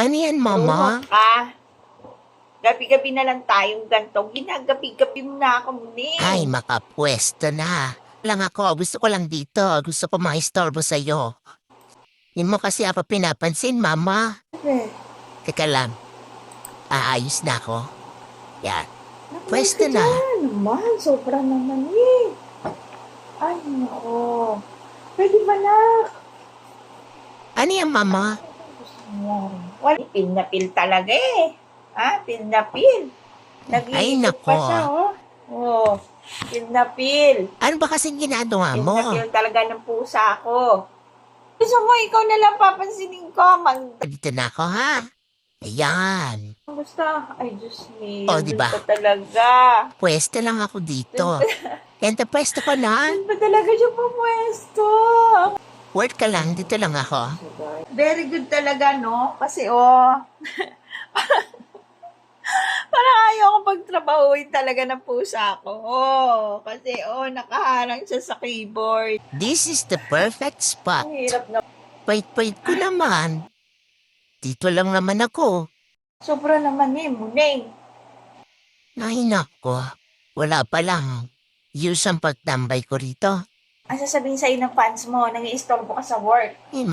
Ano yan, Luho mama? ka. Gabi-gabi na lang tayong ganito. Ginagabi-gabi mo na ako, Ay, Muning. makapwesto na. Lang ako, gusto ko lang dito. Gusto ko maistorbo sa'yo. Hindi mo kasi ako pinapansin, mama. Eh, Teka lang, aayos na ako. Yan, Nag-live pwesto ka na. dyan. Naman, sobra naman eh. Ay, nako. Pwede ba na? Ano yan, mama? Wala, pil na pil talaga eh. Ha? Pil na pil. Ay, Nag-iisip nako. pa siya, oh. Oh, pil na pil. Ano ba kasing ginagawa Pil mo? na pil talaga ng pusa ko. Gusto mo, ikaw na lang papansinin ko. Dito na ako, ha? Ayan. Basta, ay Diyos O, mio, dun diba? pa talaga. Pwesto lang ako dito. And the pwesto ko na. Dun pa talaga siya pumwesto. Work ka lang, dito lang ako. Very good talaga, no? Kasi, parang ayaw ko pagtrabahuin talaga ng pusa ko. Kasi, nakaharang siya sa keyboard. This is the perfect spot. Ang hirap na. Pait-pait ko naman. Dito lang naman ako. Sobra naman eh, Muning. Ay, nako. Wala pa lang. Use ang pagtambay ko rito. Ang sasabihin sa'yo ng fans mo, nang-i-istorbo ka sa work. Eh,